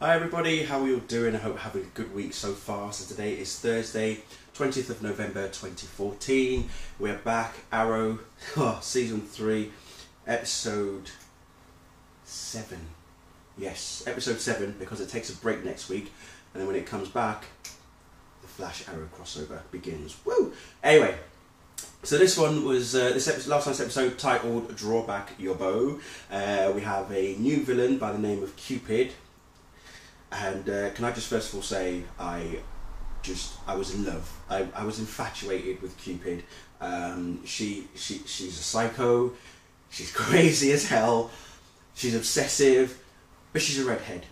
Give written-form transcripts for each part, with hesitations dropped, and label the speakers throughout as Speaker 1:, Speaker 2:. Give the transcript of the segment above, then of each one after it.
Speaker 1: Hi everybody, how are you all doing? I hope you're having a good week so far. So today is Thursday, 20th of November 2014. We're back, Arrow, Season 3, Episode 7. Yes, Episode 7, because it takes a break next week. And then when it comes back, the Flash Arrow crossover begins. Woo! Anyway, so this one was, last night's episode titled Draw Back Your Bow. We have a new villain by the name of Cupid. And can I just first of all say, I was in love. I was infatuated with Cupid. She's a psycho. She's crazy as hell. She's obsessive, but she's a redhead.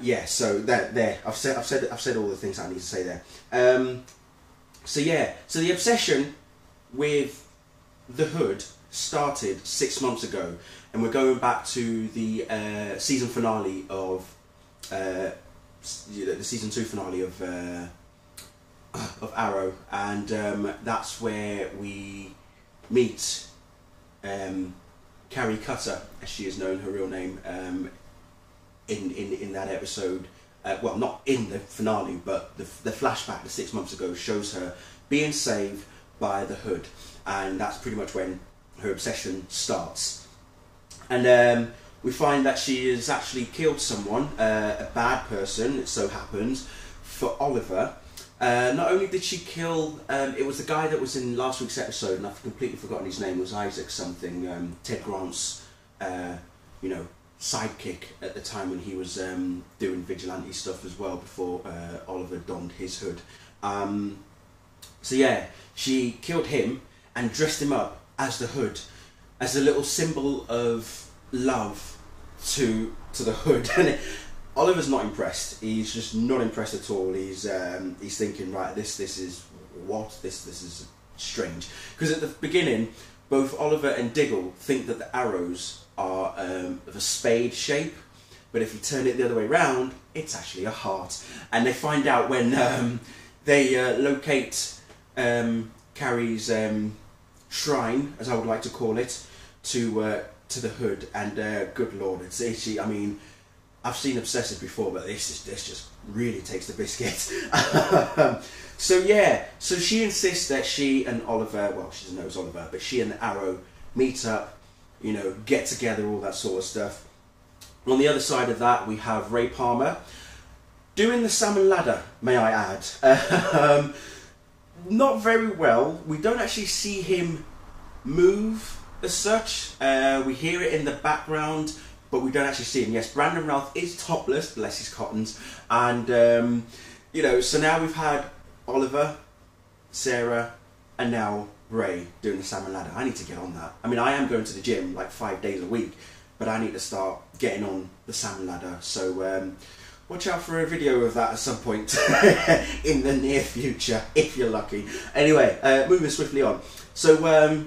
Speaker 1: Yeah. So there. I've said all the things I need to say there. So yeah. So the obsession with the Hood started 6 months ago, and we're going back to the season finale of. The season 2 finale of Arrow, and that's where we meet Carrie Cutter, as she is known, her real name, in that episode. Well, not in the finale, but the flashback the 6 months ago shows her being saved by the Hood, and that's pretty much when her obsession starts. And we find that she has actually killed someone, a bad person, it so happens, for Oliver. Not only did she kill, it was the guy that was in last week's episode, and I've completely forgotten his name, it was Isaac something, Ted Grant's, sidekick at the time when he was doing vigilante stuff as well, before Oliver donned his hood. So yeah, she killed him and dressed him up as the Hood, as a little symbol of love to the Hood. And Oliver's not impressed. He's just not impressed at all. He's thinking, right, this is strange, because at the beginning both Oliver and Diggle think that the arrows are of a spade shape, but if you turn it the other way around, it's actually a heart. And they find out when they locate Carrie's shrine, as I would like to call it, to the Hood, and good lord, I mean, I've seen Obsessive before, but this just really takes the biscuit. So yeah, so she insists that she and Oliver, well, she doesn't know it's Oliver, but she and Arrow meet up, get together, all that sort of stuff. On the other side of that, we have Ray Palmer doing the salmon ladder, may I add. Not very well. We don't actually see him move as such. We hear it in the background, but we don't actually see him. Yes, Brandon Routh is topless, bless his cottons, and so now we've had Oliver, Sarah, and now Ray doing the salmon ladder. I need to get on that. I mean, I am going to the gym like 5 days a week, but I need to start getting on the salmon ladder. So watch out for a video of that at some point in the near future, if you're lucky. Anyway, moving swiftly on. So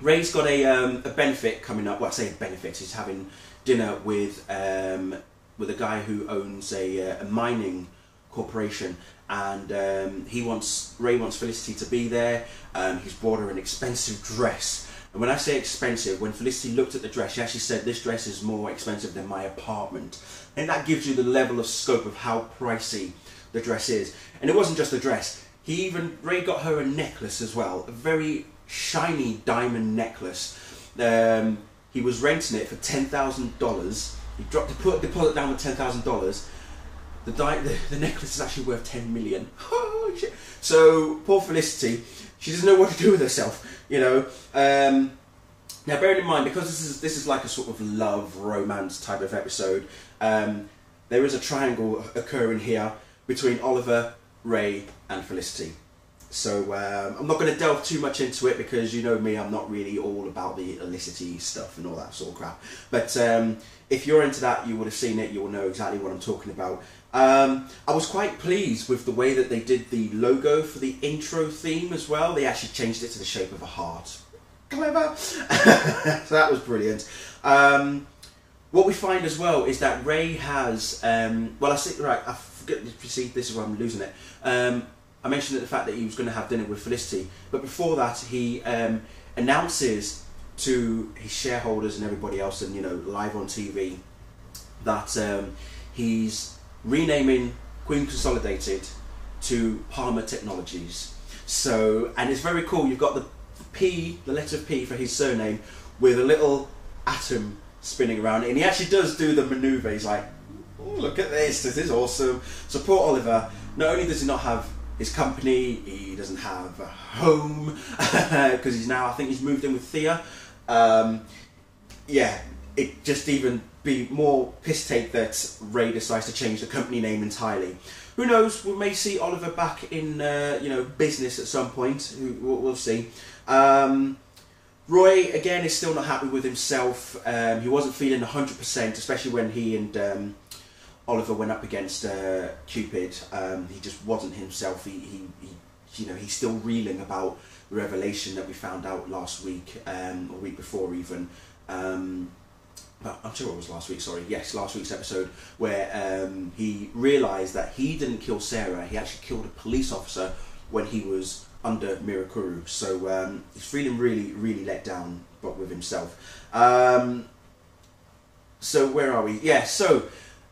Speaker 1: Ray's got a benefit coming up. Well, I say a benefit. He's having dinner with a guy who owns a mining corporation, and Ray wants Felicity to be there. He's bought her an expensive dress, and when I say expensive, when Felicity looked at the dress, she actually said, "This dress is more expensive than my apartment," and that gives you the level of scope of how pricey the dress is. And it wasn't just the dress. Ray got her a necklace as well, a very shiny diamond necklace. He was renting it for $10,000. He put a deposit down with $10,000. The necklace is actually worth $10 million. Oh, shit. So poor Felicity, she doesn't know what to do with herself. Now, bearing in mind, because this is like a sort of love romance type of episode, there is a triangle occurring here between Oliver, Ray, and Felicity. So I'm not going to delve too much into it, because you know me, I'm not really all about the illicity stuff and all that sort of crap. But if you're into that, you would have seen it, you will know exactly what I'm talking about. I was quite pleased with the way that they did the logo for the intro theme as well. They actually changed it to the shape of a heart. Clever! So that was brilliant. What we find as well is that Ray has, I forget, see, this is where I'm losing it. I mentioned the fact that he was going to have dinner with Felicity, but before that he announces to his shareholders and everybody else, and live on TV, that he's renaming Queen Consolidated to Palmer Technologies. So, and it's very cool. You've got the P, the letter P for his surname, with a little atom spinning around it, and he actually does do the maneuver. He's like, "Oh, look at this is awesome." So poor Oliver, not only does he not have his company, he doesn't have a home, because he's now, I think he's moved in with Thea. Yeah, it just even be more piss take that Ray decides to change the company name entirely. Who knows, we may see Oliver back in business at some point. We'll see. Roy, again, is still not happy with himself. He wasn't feeling 100%, especially when he and Oliver went up against Cupid. He just wasn't himself. He's still reeling about the revelation that we found out last week, or week before even. I'm sure it was last week, sorry. Yes, last week's episode, where he realised that he didn't kill Sarah. He actually killed a police officer when he was under Mirakuru. So he's feeling really, really let down, but with himself. So where are we? Yeah, so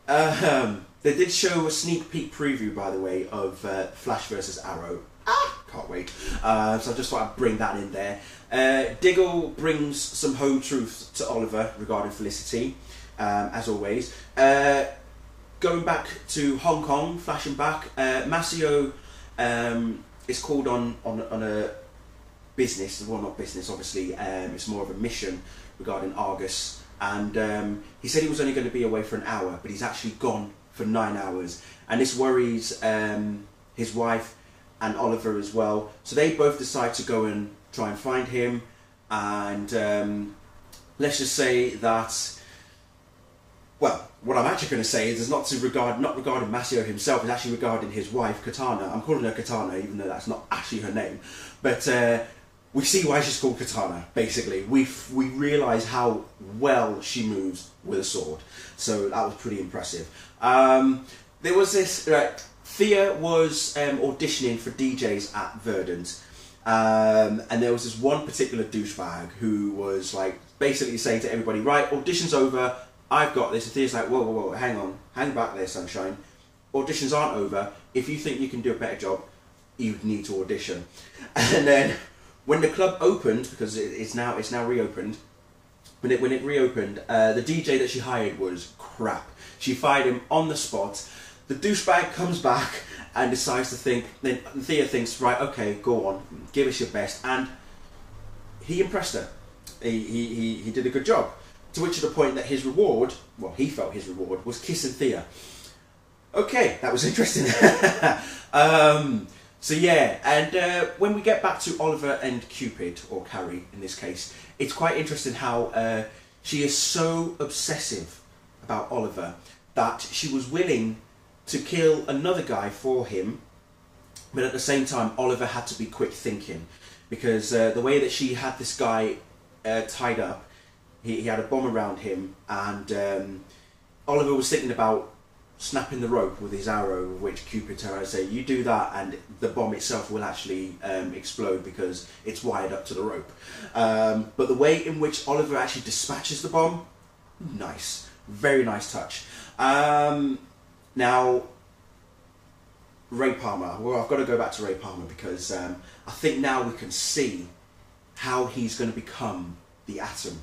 Speaker 1: they did show a sneak peek preview, by the way, of Flash versus Arrow. Can't wait. So I just thought I'd bring that in there. Diggle brings some home truth to Oliver regarding Felicity, as always. Going back to Hong Kong, flashing back, Masio is called on a business, well, not business obviously, it's more of a mission regarding Argus, and he said he was only going to be away for an hour, but he's actually gone for 9 hours, and this worries his wife and Oliver as well. So they both decide to go and try and find him, and let's just say that, well, what I'm actually going to say is not regarding Masio himself, it's actually regarding his wife, Katana. I'm calling her Katana, even though that's not actually her name. But we see why she's called Katana, basically. We realise how well she moves with a sword. So that was pretty impressive. There was this... Thea was auditioning for DJs at Verdant, and there was this one particular douchebag who was like basically saying to everybody, right, audition's over, I've got this. And Thea's like, whoa, whoa, whoa, hang on, hang back there, sunshine. Auditions aren't over. If you think you can do a better job, you need to audition. And then when the club opened, because it's now reopened, when it reopened, the DJ that she hired was crap. She fired him on the spot. The douchebag comes back and decides to think, then Thea thinks, right, okay, go on, give us your best, and he impressed her. He did a good job. To which, to the point that his reward, well, he felt his reward was kissing Thea. Okay, that was interesting. So yeah, and when we get back to Oliver and Cupid, or Carrie in this case, it's quite interesting how she is so obsessive about Oliver that she was willing to kill another guy for him, but at the same time Oliver had to be quick thinking, because the way that she had this guy tied up, he had a bomb around him, and Oliver was thinking about snapping the rope with his arrow, which Cupid told her to say, you do that and the bomb itself will actually explode because it's wired up to the rope. But the way in which Oliver actually dispatches the bomb, nice, very nice touch. Now, Ray Palmer. Well, I've got to go back to Ray Palmer because I think now we can see how he's going to become the Atom.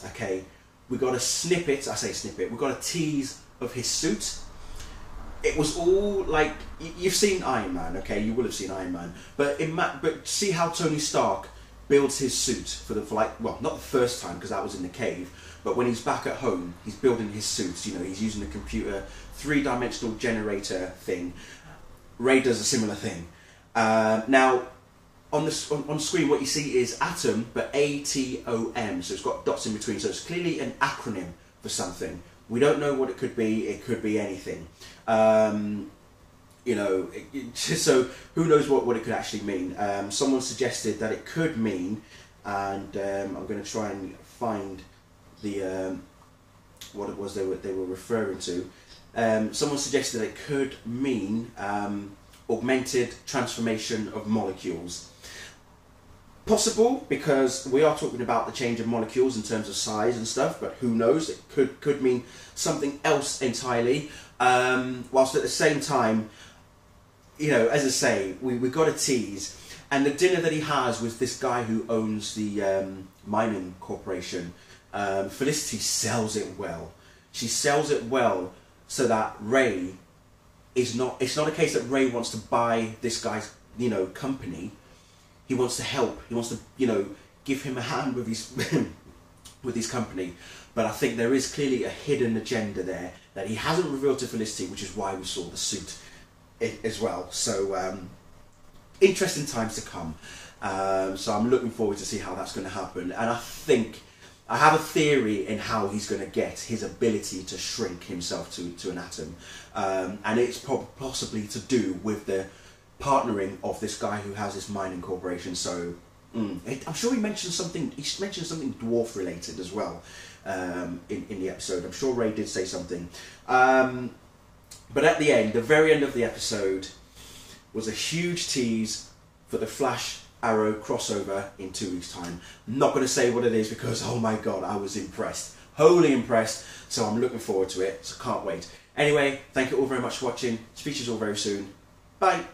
Speaker 1: Okay, we got a snippet. I say snippet. We got a tease of his suit. It was all like, you've seen Iron Man. Okay, you will have seen Iron Man. But see how Tony Stark builds his suit for well, not the first time because that was in the cave. But when he's back at home, he's building his suits. You know, he's using a computer, three-dimensional generator thing. Ray does a similar thing. Now, on screen, what you see is Atom, but A-T-O-M. So it's got dots in between. So it's clearly an acronym for something. We don't know what it could be. It could be anything. You know, so who knows what it could actually mean. Someone suggested that it could mean, and I'm going to try and find the what it was they were referring to. Someone suggested it could mean augmented transformation of molecules. Possible, because we are talking about the change of molecules in terms of size and stuff, but who knows, it could mean something else entirely. Whilst at the same time, you know, as I say, we've got to tease. And the dinner that he has with this guy who owns the mining corporation, Felicity sells it well. She sells it well so that Ray is not, it's not a case that Ray wants to buy this guy's, you know, company. He wants to help. He wants to, you know, give him a hand with his with his company. But I think there is clearly a hidden agenda there that he hasn't revealed to Felicity, which is why we saw the suit as well. So interesting times to come. So I'm looking forward to see how that's going to happen. And I think I have a theory in how he's going to get his ability to shrink himself to an atom, and it's possibly to do with the partnering of this guy who has this mining corporation. So I'm sure he mentioned something. He mentioned something dwarf related as well in the episode. I'm sure Ray did say something. But at the end, the very end of the episode, was a huge tease for the Flash Arrow crossover in 2 weeks' time. I'm not going to say what it is because, oh my god, I was impressed. Wholly impressed. So I'm looking forward to it. So can't wait. Anyway, thank you all very much for watching. Speak to you all very soon. Bye.